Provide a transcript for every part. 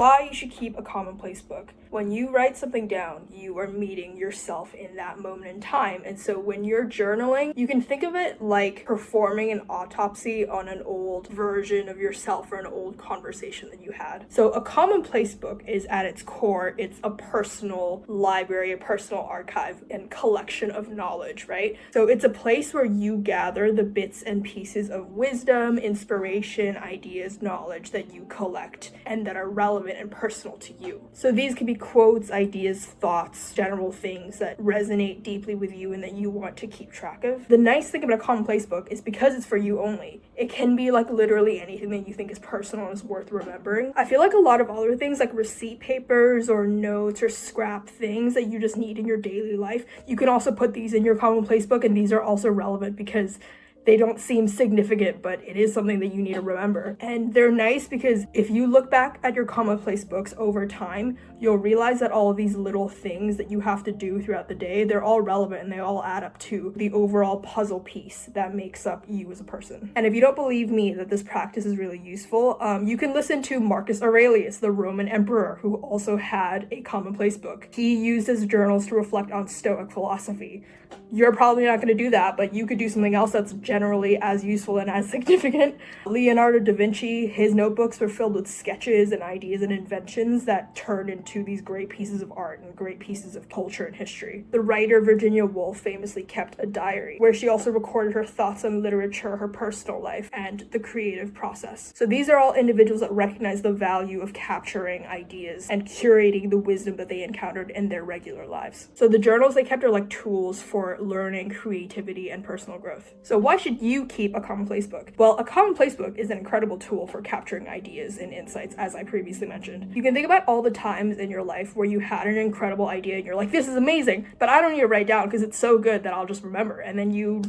Why you should keep a commonplace book. When you write something down, you are meeting yourself in that moment in time. And so when you're journaling, you can think of it like performing an autopsy on an old version of yourself or an old conversation that you had. So a commonplace book is at its core, it's a personal library, a personal archive and collection of knowledge, right? So it's a place where you gather the bits and pieces of wisdom, inspiration, ideas, knowledge that you collect and that are relevant and personal to you. So these can be quotes, ideas, thoughts, general things that resonate deeply with you and that you want to keep track of. The nice thing about a commonplace book is because it's for you only, it can be like literally anything that you think is personal and is worth remembering. I feel like a lot of other things like receipt papers or notes or scrap things that you just need in your daily life, you can also put these in your commonplace book, and these are also relevant because they don't seem significant, but it is something that you need to remember. And they're nice because if you look back at your commonplace books over time, you'll realize that all of these little things that you have to do throughout the day, they're all relevant and they all add up to the overall puzzle piece that makes up you as a person. And if you don't believe me that this practice is really useful, you can listen to Marcus Aurelius, the Roman emperor, who also had a commonplace book. He used his journals to reflect on Stoic philosophy. You're probably not going to do that, but you could do something else that's generally as useful and as significant. Leonardo da Vinci, his notebooks were filled with sketches and ideas and inventions that turned into these great pieces of art and great pieces of culture and history. The writer Virginia Woolf famously kept a diary where she also recorded her thoughts on literature, her personal life, and the creative process. So these are all individuals that recognize the value of capturing ideas and curating the wisdom that they encountered in their regular lives. So the journals they kept are like tools for learning, creativity, and personal growth. So why should you keep a commonplace book? Well, a commonplace book is an incredible tool for capturing ideas and insights, as I previously mentioned. You can think about all the times in your life where you had an incredible idea and you're like, this is amazing, but I don't need to write down because it's so good that I'll just remember, and then you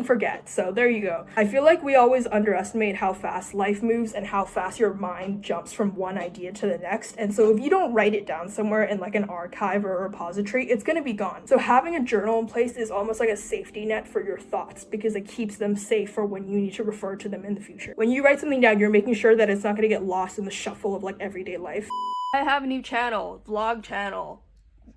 forget. So there you go. I feel like we always underestimate how fast life moves and how fast your mind jumps from one idea to the next. And so if you don't write it down somewhere in like an archive or a repository, it's going to be gone. So having a journal in place is almost like a safety net for your thoughts because it keeps them safe for when you need to refer to them in the future. When you write something down, you're making sure that it's not going to get lost in the shuffle of like everyday life. I have a new channel, vlog channel.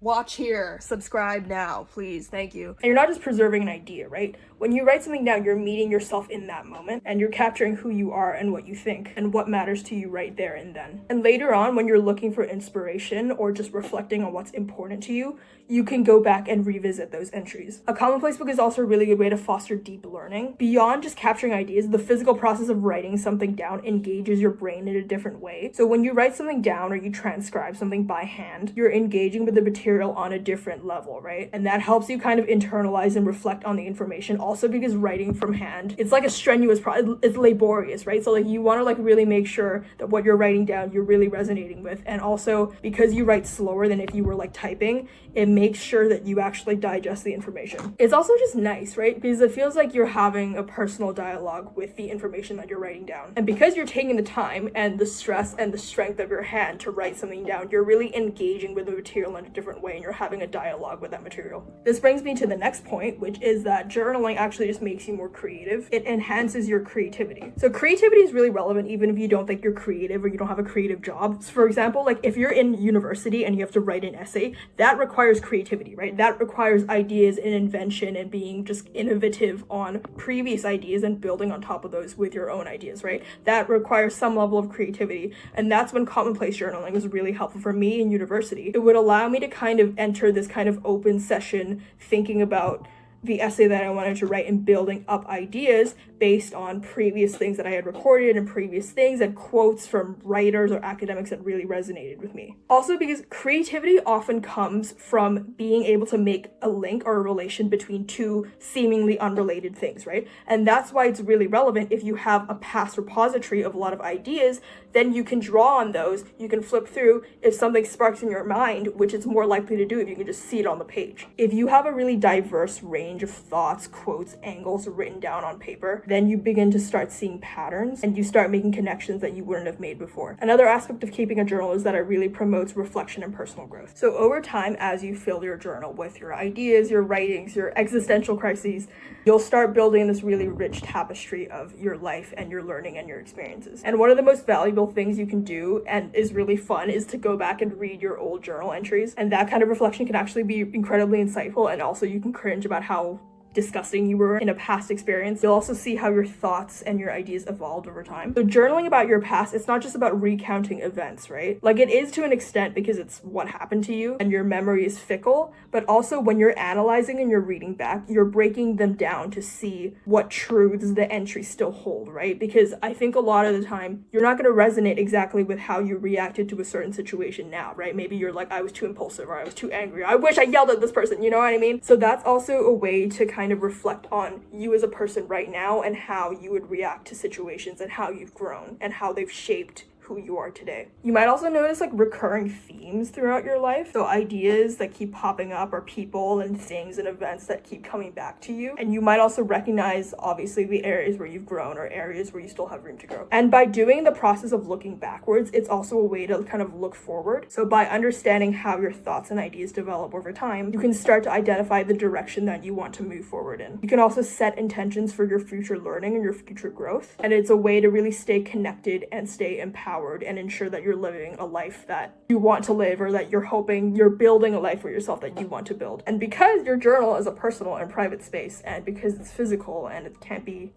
Watch here, subscribe now, please, thank you. And you're not just preserving an idea, right? When you write something down, you're meeting yourself in that moment and you're capturing who you are and what you think and what matters to you right there and then. And later on, when you're looking for inspiration or just reflecting on what's important to you, you can go back and revisit those entries. A commonplace book is also a really good way to foster deep learning. Beyond just capturing ideas, the physical process of writing something down engages your brain in a different way. So when you write something down or you transcribe something by hand, you're engaging with the material on a different level, right? And that helps you kind of internalize and reflect on the information. Also because writing from hand, it's like a strenuous process, it's laborious, right? So like you want to like really make sure that what you're writing down, you're really resonating with. And also because you write slower than if you were like typing, it makes sure that you actually digest the information. It's also just nice, right? Because it feels like you're having a personal dialogue with the information that you're writing down. And because you're taking the time and the stress and the strength of your hand to write something down, you're really engaging with the material in a different way and you're having a dialogue with that material. This brings me to the next point, which is that journaling actually just makes you more creative. It enhances your creativity. So creativity is really relevant even if you don't think you're creative or you don't have a creative job. So for example, like if you're in university and you have to write an essay, that requires creativity, right? That requires ideas and invention and being just innovative on previous ideas and building on top of those with your own ideas, right? That requires some level of creativity. And that's when commonplace journaling was really helpful for me in university. It would allow me to kind of enter this kind of open session thinking about the essay that I wanted to write and building up ideas based on previous things that I had recorded and previous things and quotes from writers or academics that really resonated with me. Also because creativity often comes from being able to make a link or a relation between two seemingly unrelated things, right? And that's why it's really relevant if you have a past repository of a lot of ideas, then you can draw on those, you can flip through if something sparks in your mind, which it's more likely to do if you can just see it on the page. If you have a really diverse range of thoughts, quotes, angles written down on paper, then you begin to start seeing patterns and you start making connections that you wouldn't have made before. Another aspect of keeping a journal is that it really promotes reflection and personal growth. So over time, as you fill your journal with your ideas, your writings, your existential crises, you'll start building this really rich tapestry of your life and your learning and your experiences. And one of the most valuable things you can do, and is really fun, is to go back and read your old journal entries. And that kind of reflection can actually be incredibly insightful, and also you can cringe about how disgusting you were in a past experience. You'll also see how your thoughts and your ideas evolved over time. So journaling about your past, it's not just about recounting events, right? Like, it is to an extent because it's what happened to you and your memory is fickle, but also when you're analyzing and you're reading back, you're breaking them down to see what truths the entries still hold, right? Because I think a lot of the time you're not going to resonate exactly with how you reacted to a certain situation now, right? Maybe you're like, I was too impulsive, or I was too angry, I wish I yelled at this person, you know what I mean? So that's also a way to kind of reflect on you as a person right now and how you would react to situations and how you've grown and how they've shaped who you are today. You might also notice like recurring themes throughout your life. So ideas that keep popping up, or people and things and events that keep coming back to you. And you might also recognize obviously the areas where you've grown or areas where you still have room to grow. And by doing the process of looking backwards, it's also a way to kind of look forward. So by understanding how your thoughts and ideas develop over time, you can start to identify the direction that you want to move forward in. You can also set intentions for your future learning and your future growth. And it's a way to really stay connected and stay empowered and ensure that you're living a life that you want to live, or that you're building a life for yourself that you want to build. And because your journal is a personal and private space, and because it's physical and it can't be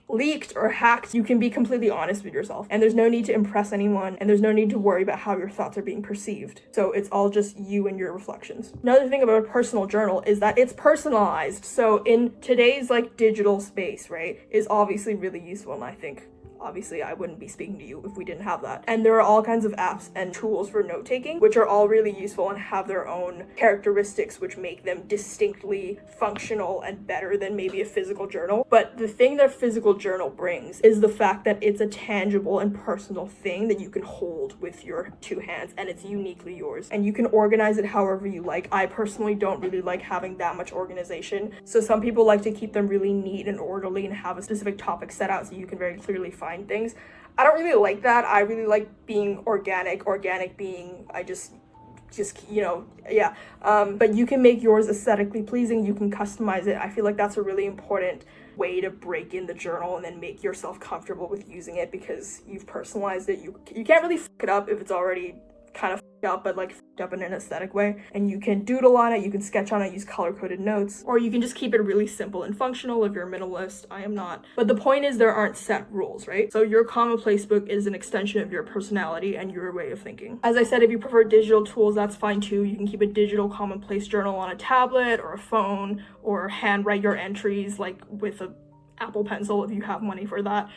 leaked or hacked, you can be completely honest with yourself, and there's no need to impress anyone, and there's no need to worry about how your thoughts are being perceived. So it's all just you and your reflections. Another thing about a personal journal is that it's personalized. So in today's like digital space, right, is obviously really useful, and I think obviously I wouldn't be speaking to you if we didn't have that. And there are all kinds of apps and tools for note-taking, which are all really useful and have their own characteristics which make them distinctly functional and better than maybe a physical journal. But the thing that a physical journal brings is the fact that it's a tangible and personal thing that you can hold with your two hands, and it's uniquely yours. And you can organize it however you like. I personally don't really like having that much organization. So some people like to keep them really neat and orderly and have a specific topic set out so you can very clearly find things. I don't really like that. I really like being organic being I just you know, yeah. But you can make yours aesthetically pleasing. You can customize it. I feel like that's a really important way to break in the journal and then make yourself comfortable with using it, because you've personalized it. You can't really fuck it up if it's already kind of up, but like up in an aesthetic way. And you can doodle on it, you can sketch on it, use color-coded notes, or you can just keep it really simple and functional if you're a minimalist. I am not. But the point is, there aren't set rules, right? So your Commonplace book is an extension of your personality and your way of thinking. As I said, if you prefer digital tools, that's fine too. You can keep a digital Commonplace journal on a tablet or a phone, or handwrite your entries like with a Apple Pencil if you have money for that,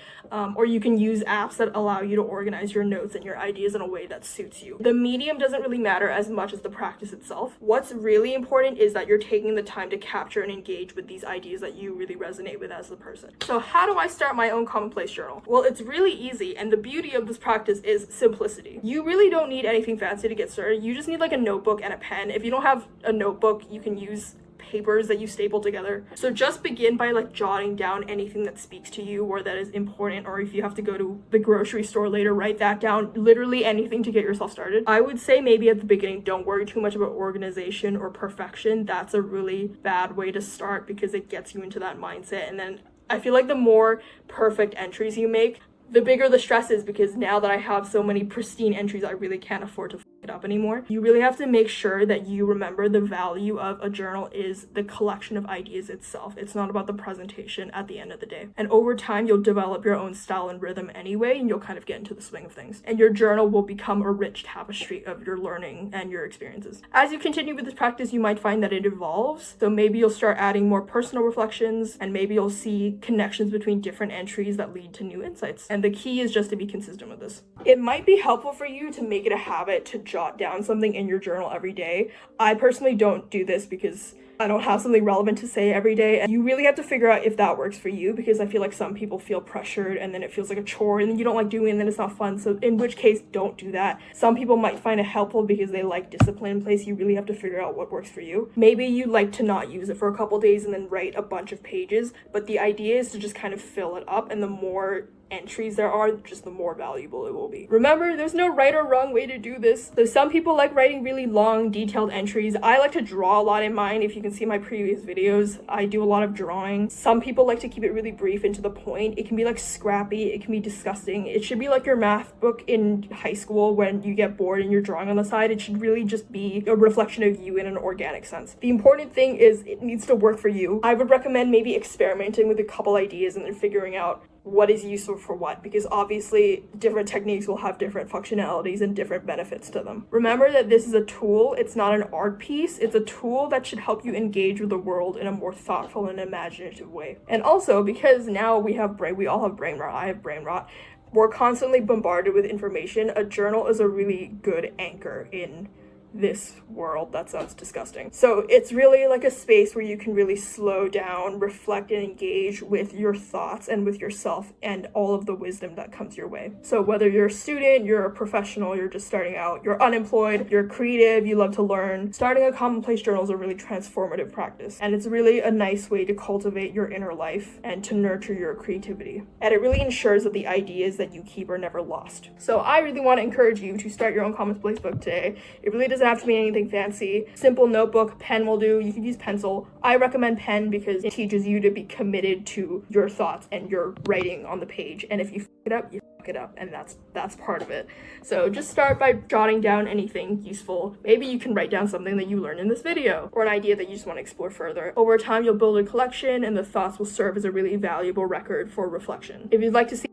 or you can use apps that allow you to organize your notes and your ideas in a way that suits you. The medium doesn't really matter as much as the practice itself. What's really important is that you're taking the time to capture and engage with these ideas that you really resonate with as a person. So how do I start my own Commonplace journal? Well, it's really easy, and the beauty of this practice is simplicity. You really don't need anything fancy to get started. You just need like a notebook and a pen. If you don't have a notebook, you can use papers that you staple together. So just begin by like jotting down anything that speaks to you or that is important, or if you have to go to the grocery store later, write that down. Literally anything to get yourself started. I would say maybe at the beginning, don't worry too much about organization or perfection. That's a really bad way to start because it gets you into that mindset. And then I feel like the more perfect entries you make, the bigger the stress is, because now that I have so many pristine entries, I really can't afford to it up anymore. You really have to make sure that you remember the value of a journal is the collection of ideas itself. It's not about the presentation at the end of the day. And over time, you'll develop your own style and rhythm anyway, and you'll kind of get into the swing of things. And your journal will become a rich tapestry of your learning and your experiences. As you continue with this practice, you might find that it evolves. So maybe you'll start adding more personal reflections, and maybe you'll see connections between different entries that lead to new insights. And the key is just to be consistent with this. It might be helpful for you to make it a habit to jot down something in your journal every day. I personally don't do this because I don't have something relevant to say every day. And you really have to figure out if that works for you, because I feel like some people feel pressured and then it feels like a chore and then you don't like doing it and then it's not fun. So in which case, don't do that. Some people might find it helpful because they like discipline in place. You really have to figure out what works for you. Maybe you like to not use it for a couple days and then write a bunch of pages, but the idea is to just kind of fill it up, and the more entries there are, just the more valuable it will be. Remember, there's no right or wrong way to do this. So some people like writing really long, detailed entries. I like to draw a lot in mine. If you can see my previous videos, I do a lot of drawing. Some people like to keep it really brief and to the point. It can be like scrappy, it can be disgusting. It should be like your math book in high school when you get bored and you're drawing on the side. It should really just be a reflection of you in an organic sense. The important thing is it needs to work for you. I would recommend maybe experimenting with a couple ideas and then figuring out what is useful for what, because obviously different techniques will have different functionalities and different benefits to them. Remember that this is a tool, it's not an art piece, it's a tool that should help you engage with the world in a more thoughtful and imaginative way. And also, because now we all have brain rot, I have brain rot, we're constantly bombarded with information. A journal is a really good anchor in this world. That sounds disgusting. So it's really like a space where you can really slow down, reflect, and engage with your thoughts and with yourself and all of the wisdom that comes your way. So whether you're a student, you're a professional, you're just starting out, you're unemployed, you're creative, you love to learn, starting a Commonplace journal is a really transformative practice. And it's really a nice way to cultivate your inner life and to nurture your creativity. And it really ensures that the ideas that you keep are never lost. So I really want to encourage you to start your own Commonplace book today. It really doesn't have to be anything fancy. Simple notebook, pen will do. You can use pencil. I recommend pen because it teaches you to be committed to your thoughts and your writing on the page. And if you f it up, you f it up, and that's part of it. So just start by jotting down anything useful. Maybe you can write down something that you learned in this video, or an idea that you just want to explore further. Over time, you'll build a collection, and the thoughts will serve as a really valuable record for reflection. If you'd like to see